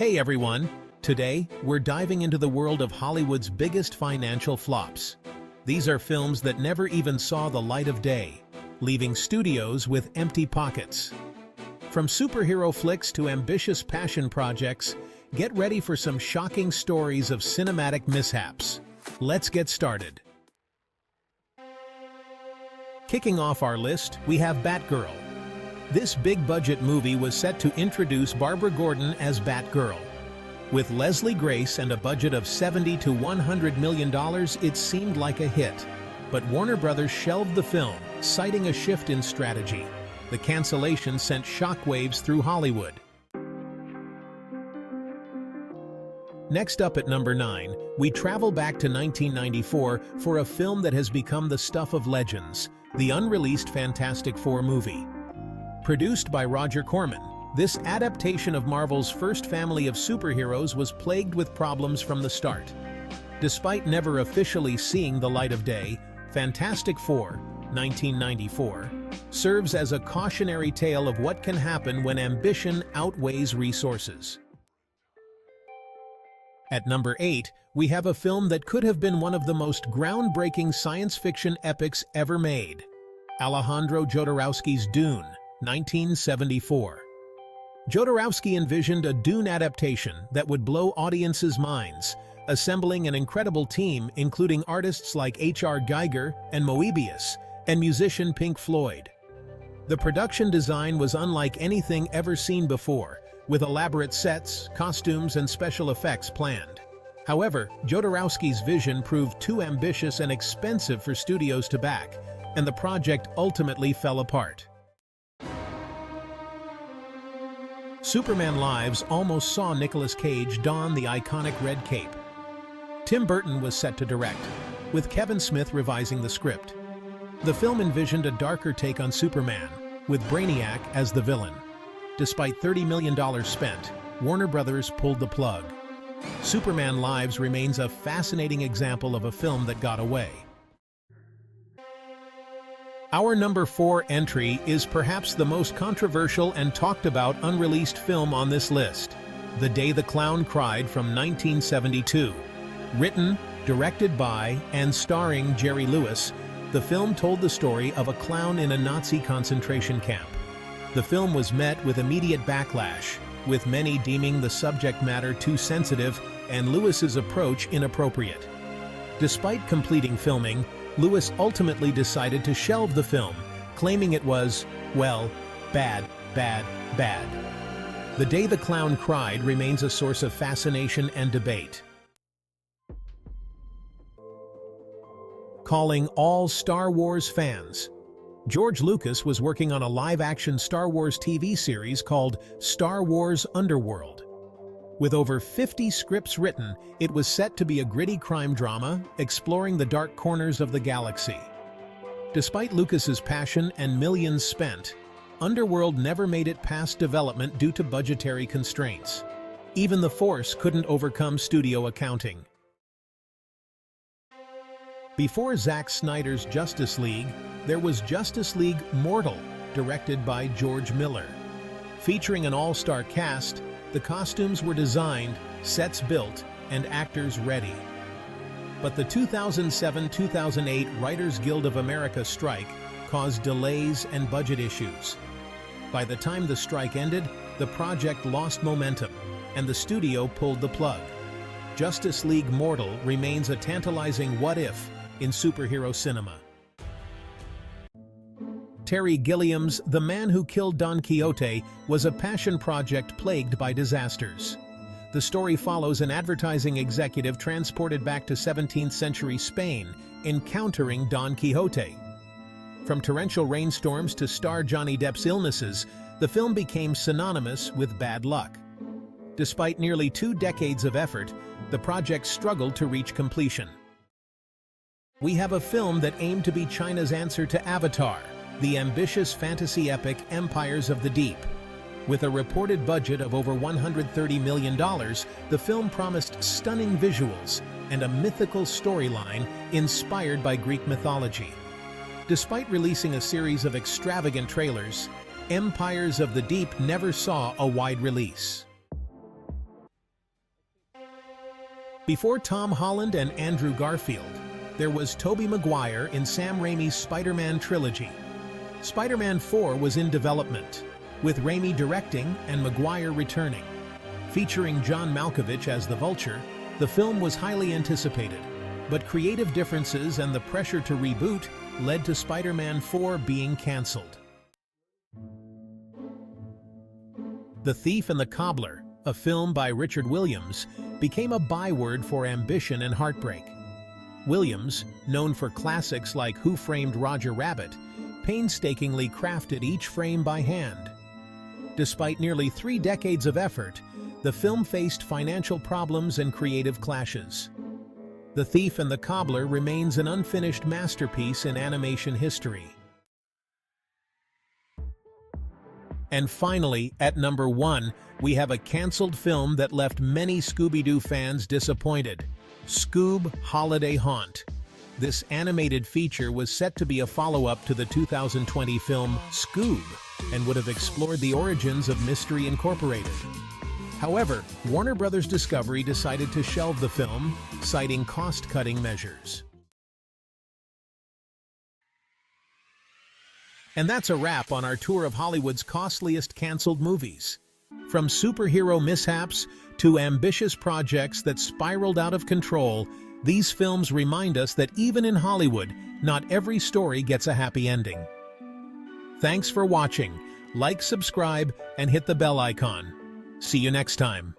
Hey everyone! Today, we're diving into the world of Hollywood's biggest financial flops. These are films that never even saw the light of day, leaving studios with empty pockets. From superhero flicks to ambitious passion projects, get ready for some shocking stories of cinematic mishaps. Let's get started. Kicking off our list, we have Batgirl. This big-budget movie was set to introduce Barbara Gordon as Batgirl. With Leslie Grace and a budget of $70 to $100 million, it seemed like a hit. But Warner Brothers shelved the film, citing a shift in strategy. The cancellation sent shockwaves through Hollywood. Next up at number 9, we travel back to 1994 for a film that has become the stuff of legends, the unreleased Fantastic Four movie. Produced by Roger Corman, this adaptation of Marvel's first family of superheroes was plagued with problems from the start. Despite never officially seeing the light of day, Fantastic Four, 1994, serves as a cautionary tale of what can happen when ambition outweighs resources. At number 8, we have a film that could have been one of the most groundbreaking science fiction epics ever made. Alejandro Jodorowsky's Dune, 1974. Jodorowsky envisioned a Dune adaptation that would blow audiences' minds, assembling an incredible team including artists like H.R. Giger and Moebius, and musician Pink Floyd. The production design was unlike anything ever seen before, with elaborate sets, costumes, and special effects planned. However, Jodorowsky's vision proved too ambitious and expensive for studios to back, and the project ultimately fell apart. Superman Lives almost saw Nicolas Cage don the iconic red cape. Tim Burton was set to direct, with Kevin Smith revising the script. The film envisioned a darker take on Superman, with Brainiac as the villain. Despite $30 million spent, Warner Brothers pulled the plug. Superman Lives remains a fascinating example of a film that got away. Our number 4 entry is perhaps the most controversial and talked about unreleased film on this list, The Day the Clown Cried from 1972. Written, directed by, and starring Jerry Lewis, the film told the story of a clown in a Nazi concentration camp. The film was met with immediate backlash, with many deeming the subject matter too sensitive and Lewis's approach inappropriate. Despite completing filming, Lewis ultimately decided to shelve the film, claiming it was, well, bad. The Day the Clown Cried remains a source of fascination and debate. Calling all Star Wars fans. George Lucas was working on a live-action Star Wars TV series called Star Wars Underworld. With over 50 scripts written, it was set to be a gritty crime drama exploring the dark corners of the galaxy. Despite Lucas's passion and millions spent, Underworld never made it past development due to budgetary constraints. Even the Force couldn't overcome studio accounting. Before Zack Snyder's Justice League, there was Justice League Mortal, directed by George Miller. Featuring an all-star cast, the costumes were designed, sets built, and actors ready. But the 2007-2008 Writers Guild of America strike caused delays and budget issues. By the time the strike ended, the project lost momentum, and the studio pulled the plug. Justice League Mortal remains a tantalizing what-if in superhero cinema. Terry Gilliam's The Man Who Killed Don Quixote was a passion project plagued by disasters. The story follows an advertising executive transported back to 17th century Spain, encountering Don Quixote. From torrential rainstorms to star Johnny Depp's illnesses, the film became synonymous with bad luck. Despite nearly 2 decades of effort, the project struggled to reach completion. We have a film that aimed to be China's answer to Avatar, the ambitious fantasy epic Empires of the Deep. With a reported budget of over $130 million, the film promised stunning visuals and a mythical storyline inspired by Greek mythology. Despite releasing a series of extravagant trailers, Empires of the Deep never saw a wide release. Before Tom Holland and Andrew Garfield, there was Tobey Maguire in Sam Raimi's Spider-Man trilogy. Spider-Man 4 was in development, with Raimi directing and Maguire returning. Featuring John Malkovich as the Vulture, the film was highly anticipated, but creative differences and the pressure to reboot led to Spider-Man 4 being cancelled. The Thief and the Cobbler, a film by Richard Williams, became a byword for ambition and heartbreak. Williams, known for classics like Who Framed Roger Rabbit, painstakingly crafted each frame by hand. Despite nearly 3 decades of effort, the film faced financial problems and creative clashes. The Thief and the Cobbler remains an unfinished masterpiece in animation history. And finally, at number 1, we have a cancelled film that left many Scooby-Doo fans disappointed: Scoob! Holiday Haunt. This animated feature was set to be a follow-up to the 2020 film Scoob and would have explored the origins of Mystery Incorporated. However, Warner Bros. Discovery decided to shelve the film, citing cost-cutting measures. And that's a wrap on our tour of Hollywood's costliest canceled movies. From superhero mishaps to ambitious projects that spiraled out of control, these films remind us that even in Hollywood, not every story gets a happy ending. Thanks for watching. Like, subscribe, and hit the bell icon. See you next time.